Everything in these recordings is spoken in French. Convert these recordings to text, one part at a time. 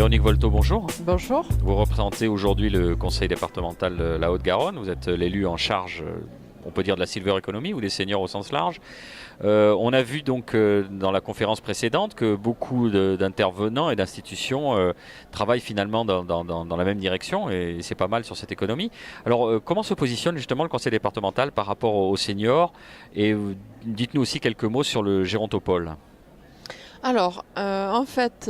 Véronique Volto, bonjour. Bonjour. Vous représentez aujourd'hui le conseil départemental de la Haute-Garonne. Vous êtes l'élu en charge, on peut dire, de la silver economy ou des seniors au sens large. On a vu donc dans la conférence précédente que beaucoup d'intervenants et d'institutions travaillent finalement dans la même direction, et c'est pas mal sur cette économie. Alors comment se positionne justement le conseil départemental par rapport aux seniors, et dites-nous aussi quelques mots sur le gérontopole. Alors, en fait,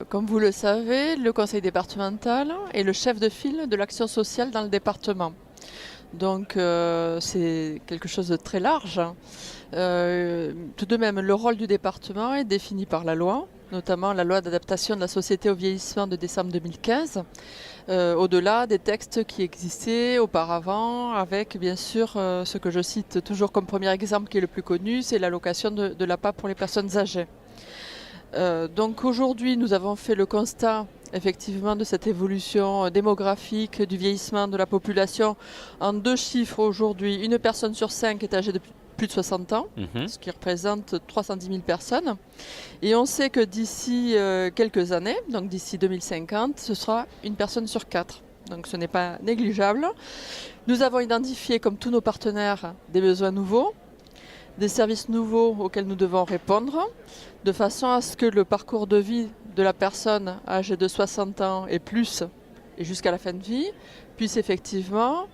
comme vous le savez, le conseil départemental est le chef de file de l'action sociale dans le département. Donc, c'est quelque chose de très large. Tout de même, le rôle du département est défini par la loi, notamment la loi d'adaptation de la société au vieillissement de décembre 2015, au-delà des textes qui existaient auparavant, avec bien sûr ce que je cite toujours comme premier exemple qui est le plus connu, c'est l'allocation de l'APA pour les personnes âgées. Donc aujourd'hui, nous avons fait le constat effectivement de cette évolution démographique, du vieillissement de la population en 2 chiffres aujourd'hui. Une personne sur 5 est âgée de plus de 60 ans, ce qui représente 310 000 personnes. Et on sait que d'ici quelques années, donc d'ici 2050, ce sera une personne sur 4. Donc ce n'est pas négligeable. Nous avons identifié, comme tous nos partenaires, des besoins nouveaux, des services nouveaux auxquels nous devons répondre, de façon à ce que le parcours de vie de la personne âgée de 60 ans et plus, et jusqu'à la fin de vie, puisse effectivement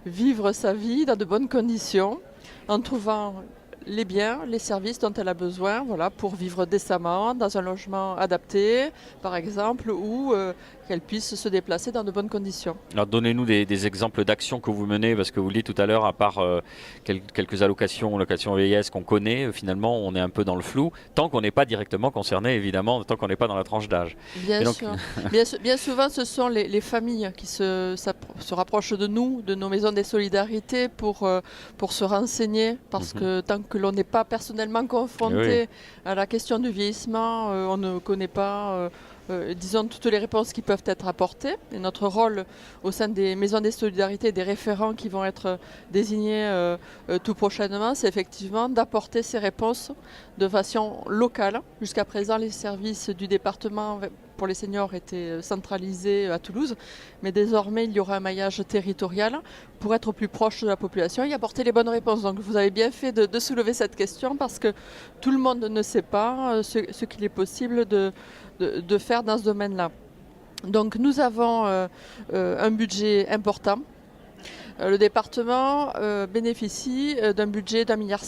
vivre sa vie dans de bonnes conditions, en trouvant les biens, les services dont elle a besoin, voilà, pour vivre décemment, dans un logement adapté, par exemple, ou qu'elle puisse se déplacer dans de bonnes conditions. Alors donnez-nous des exemples d'actions que vous menez, parce que vous le dites tout à l'heure, à part quelques allocations vieillesse qu'on connaît, finalement on est un peu dans le flou, tant qu'on n'est pas directement concerné, évidemment, tant qu'on n'est pas dans la tranche d'âge. Bien donc... sûr. Bien souvent, ce sont les familles qui se rapprochent de nous, de nos maisons des solidarités, pour se renseigner, parce que tant que l'on n'est pas personnellement confronté à la question du vieillissement, on ne connaît pas disons toutes les réponses qui peuvent être apportées. Et notre rôle au sein des maisons des solidarités, des référents qui vont être désignés tout prochainement, c'est effectivement d'apporter ces réponses de façon locale. Jusqu'à présent, les services du département pour les seniors étaient centralisés à Toulouse, mais désormais il y aura un maillage territorial pour être plus proche de la population et apporter les bonnes réponses. Donc vous avez bien fait de soulever cette question, parce que tout le monde ne sait pas ce qu'il est possible de faire dans ce domaine-là. Donc nous avons un budget important. Le département bénéficie d'un budget d'1,5 milliard.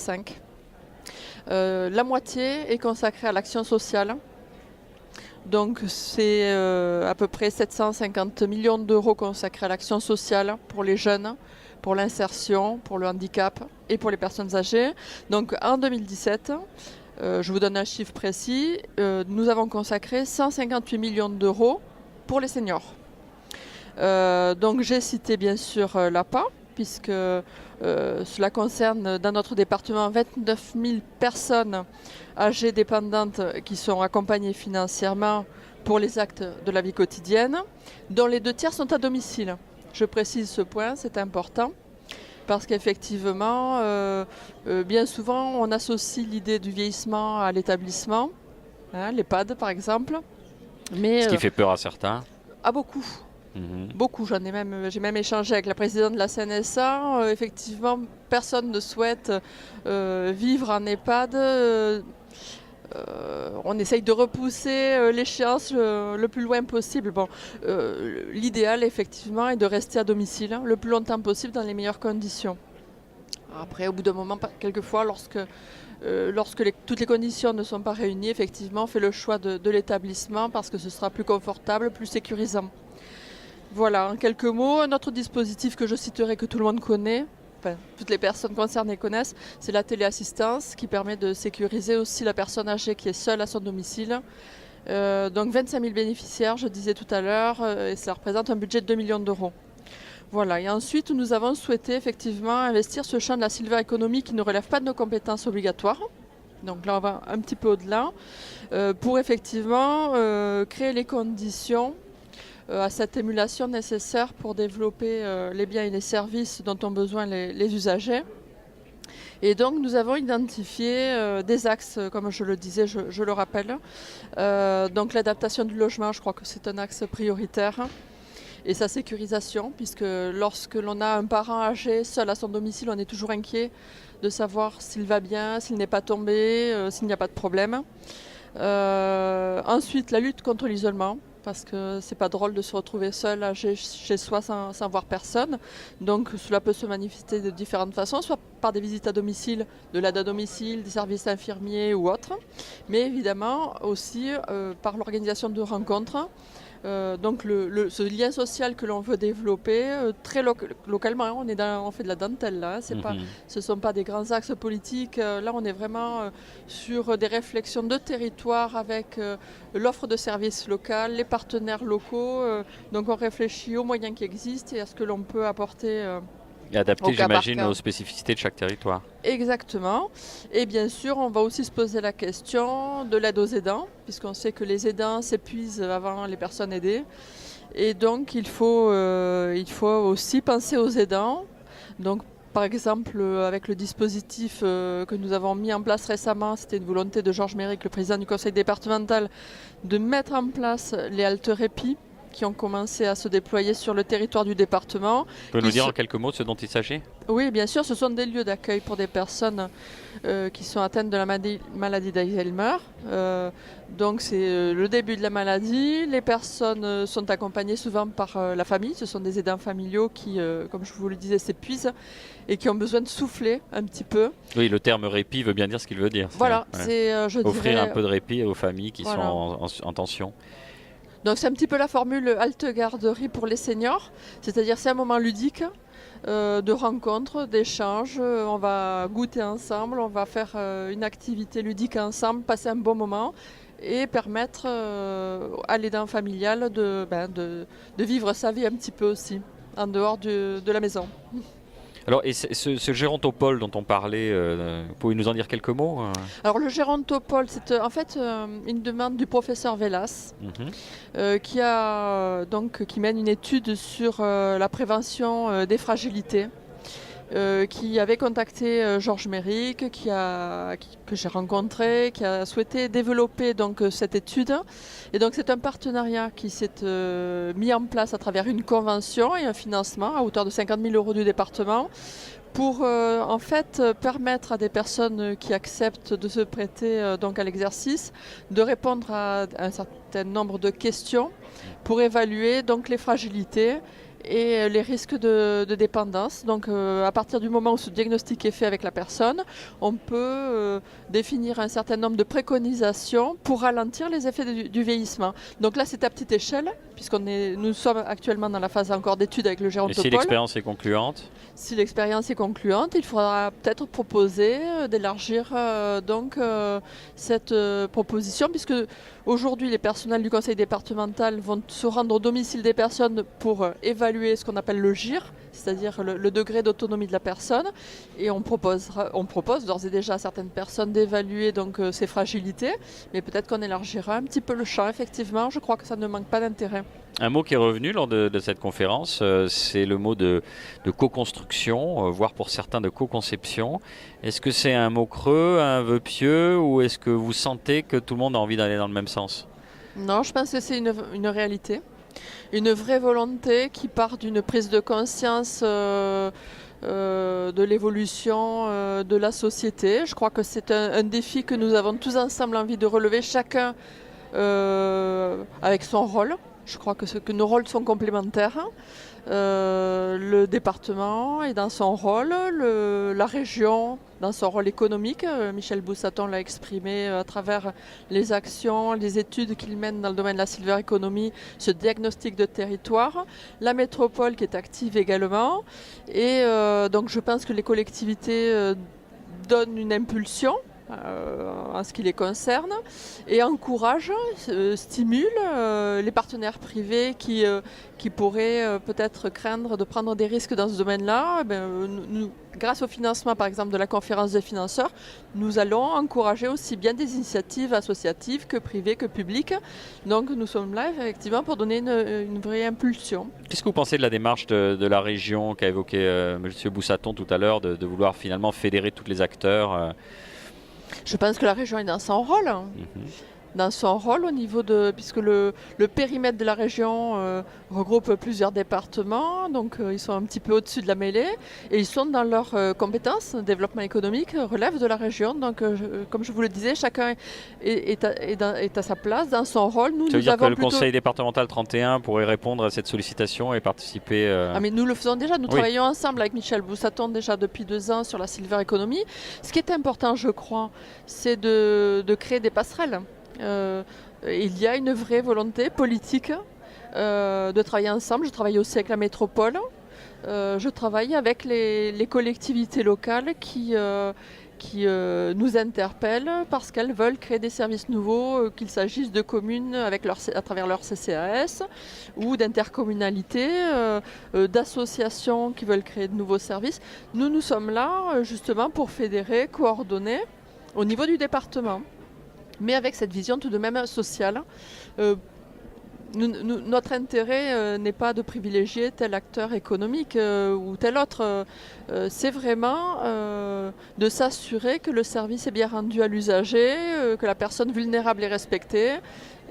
La moitié est consacrée à l'action sociale. Donc c'est à peu près 750 millions d'euros consacrés à l'action sociale pour les jeunes, pour l'insertion, pour le handicap et pour les personnes âgées. Donc en 2017, je vous donne un chiffre précis, nous avons consacré 158 millions d'euros pour les seniors. Donc j'ai cité bien sûr l'APA, puisque cela concerne dans notre département 29 000 personnes âgées dépendantes qui sont accompagnées financièrement pour les actes de la vie quotidienne, dont les 2 tiers sont à domicile. Je précise ce point, c'est important, parce qu'effectivement, bien souvent, on associe l'idée du vieillissement à l'établissement, l'EHPAD par exemple. Mais, ce qui fait peur à certains. À beaucoup. Beaucoup, j'ai même échangé avec la présidente de la CNSA. Effectivement, personne ne souhaite vivre en EHPAD. On essaye de repousser l'échéance le plus loin possible. Bon, l'idéal, effectivement, est de rester à domicile le plus longtemps possible dans les meilleures conditions. Après, au bout d'un moment, quelquefois, lorsque toutes les conditions ne sont pas réunies, effectivement, on fait le choix de l'établissement, parce que ce sera plus confortable, plus sécurisant. Voilà, en quelques mots, un autre dispositif que je citerai, que tout le monde connaît, enfin, toutes les personnes concernées connaissent, c'est la téléassistance, qui permet de sécuriser aussi la personne âgée qui est seule à son domicile. Donc 25 000 bénéficiaires, je disais tout à l'heure, et ça représente un budget de 2 millions d'euros. Voilà, et ensuite nous avons souhaité effectivement investir ce champ de la silver economy qui ne relève pas de nos compétences obligatoires. Donc là on va un petit peu au-delà, pour effectivement créer les conditions à cette émulation nécessaire pour développer les biens et les services dont ont besoin les usagers. Et donc nous avons identifié des axes, comme je le disais, je le rappelle. Donc l'adaptation du logement, je crois que c'est un axe prioritaire. Et sa sécurisation, puisque lorsque l'on a un parent âgé seul à son domicile, on est toujours inquiet de savoir s'il va bien, s'il n'est pas tombé, s'il n'y a pas de problème. Ensuite, la lutte contre l'isolement, parce que c'est pas drôle de se retrouver seul âgé chez soi sans voir personne. Donc cela peut se manifester de différentes façons, soit par des visites à domicile, de l'aide à domicile, des services infirmiers ou autres, mais évidemment aussi par l'organisation de rencontres. Donc ce lien social que l'on veut développer très localement, on fait de la dentelle là, ce ne sont pas des grands axes politiques, là on est vraiment sur des réflexions de territoire avec l'offre de services locaux, les partenaires locaux, donc on réfléchit aux moyens qui existent et à ce que l'on peut apporter et adapté, j'imagine, aux spécificités de chaque territoire. Exactement. Et bien sûr, on va aussi se poser la question de l'aide aux aidants, puisqu'on sait que les aidants s'épuisent avant les personnes aidées. Et donc, il faut aussi penser aux aidants. Donc, par exemple, avec le dispositif que nous avons mis en place récemment, c'était une volonté de Georges Méric, le président du conseil départemental, de mettre en place les haltes répit qui ont commencé à se déployer sur le territoire du département. Vous pouvez nous dire en quelques mots ce dont il s'agit ? Oui, bien sûr, ce sont des lieux d'accueil pour des personnes qui sont atteintes de la maladie d'Alzheimer. Donc c'est le début de la maladie. Les personnes sont accompagnées souvent par la famille. Ce sont des aidants familiaux qui, comme je vous le disais, s'épuisent et qui ont besoin de souffler un petit peu. Oui, le terme répit veut bien dire ce qu'il veut dire. Voilà, c'est offrir un peu de répit aux familles qui sont en tension. Donc c'est un petit peu la formule halte garderie pour les seniors, c'est-à-dire c'est un moment ludique de rencontre, d'échange, on va goûter ensemble, on va faire une activité ludique ensemble, passer un bon moment et permettre à l'aidant familial de vivre sa vie un petit peu aussi, en dehors de la maison. Alors, et ce gérontopole dont on parlait, pouvez-vous nous en dire quelques mots ? Alors, le gérontopole, c'est en fait une demande du professeur Vélas, qui mène une étude sur la prévention des fragilités. Qui avait contacté Georges Méric, que j'ai rencontré, qui a souhaité développer donc, cette étude. Et donc c'est un partenariat qui s'est mis en place à travers une convention et un financement à hauteur de 50 000 € du département pour en fait permettre à des personnes qui acceptent de se prêter donc à l'exercice de répondre à un certain nombre de questions pour évaluer donc les fragilités et les risques de dépendance. Donc à partir du moment où ce diagnostic est fait avec la personne, on peut définir un certain nombre de préconisations pour ralentir les effets du vieillissement. Donc là c'est à petite échelle, nous sommes actuellement dans la phase encore d'étude avec le gérontopole. Et si l'expérience est concluante ? Si l'expérience est concluante, il faudra peut-être proposer d'élargir cette proposition, puisque aujourd'hui les personnels du conseil départemental vont se rendre au domicile des personnes pour évaluer ce qu'on appelle le GIR, c'est-à-dire le degré d'autonomie de la personne, et on propose d'ores et déjà à certaines personnes d'évaluer donc ces fragilités, mais peut-être qu'on élargira un petit peu le champ. Effectivement, je crois que ça ne manque pas d'intérêt. Un mot qui est revenu lors de cette conférence, c'est le mot de co-construction, voire pour certains de co-conception. Est-ce que c'est un mot creux, un vœu pieux, ou est-ce que vous sentez que tout le monde a envie d'aller dans le même sens ? Non, je pense que c'est une réalité, une vraie volonté qui part d'une prise de conscience de l'évolution de la société. Je crois que c'est un défi que nous avons tous ensemble envie de relever, chacun avec son rôle. Je crois que nos rôles sont complémentaires. Le département est dans son rôle, la région dans son rôle économique. Michel Boussaton l'a exprimé à travers les actions, les études qu'il mène dans le domaine de la silver economy, ce diagnostic de territoire. La métropole qui est active également. Et donc je pense que les collectivités donnent une impulsion en ce qui les concerne, et encourage, stimule les partenaires privés qui pourraient peut-être craindre de prendre des risques dans ce domaine-là. Grâce au financement par exemple de la conférence des financeurs, nous allons encourager aussi bien des initiatives associatives que privées que publiques. Donc nous sommes là effectivement pour donner une vraie impulsion. Qu'est-ce que vous pensez de la démarche de la région qu'a évoqué M. Boussaton tout à l'heure, de vouloir finalement fédérer tous les acteurs? Je pense que la région est dans son rôle. Dans son rôle au niveau puisque le périmètre de la région regroupe plusieurs départements, donc ils sont un petit peu au-dessus de la mêlée et ils sont dans leurs compétences. Développement économique relève de la région, donc comme je vous le disais, chacun est à sa place, dans son rôle. Ça veut dire que le conseil départemental 31 pourrait répondre à cette sollicitation et participer Ah mais nous le faisons déjà, nous travaillons ensemble avec Michel Boussaton déjà depuis 2 ans sur la Silver Economy. Ce qui est important, je crois, c'est de créer des passerelles. Il y a une vraie volonté politique de travailler ensemble. Je travaille aussi avec la métropole. Je travaille avec les collectivités locales qui nous interpellent parce qu'elles veulent créer des services nouveaux, qu'il s'agisse de communes à travers leur CCAS ou d'intercommunalités, d'associations qui veulent créer de nouveaux services. Nous sommes là justement pour fédérer, coordonner au niveau du département, mais avec cette vision tout de même sociale. Notre intérêt n'est pas de privilégier tel acteur économique ou tel autre. C'est vraiment de s'assurer que le service est bien rendu à l'usager, que la personne vulnérable est respectée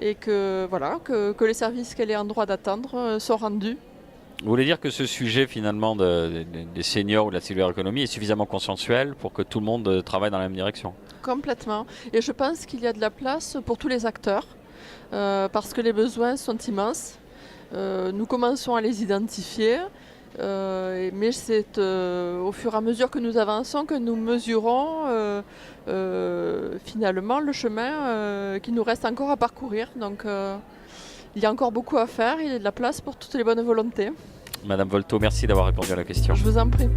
et que les services qu'elle est en droit d'attendre sont rendus. Vous voulez dire que ce sujet finalement des seniors ou de la silver economy est suffisamment consensuel pour que tout le monde travaille dans la même direction? Complètement. Et je pense qu'il y a de la place pour tous les acteurs parce que les besoins sont immenses. Nous commençons à les identifier, mais c'est au fur et à mesure que nous avançons que nous mesurons finalement le chemin qui nous reste encore à parcourir. Donc il y a encore beaucoup à faire, il y a de la place pour toutes les bonnes volontés. Madame Volto, merci d'avoir répondu à la question. Je vous en prie.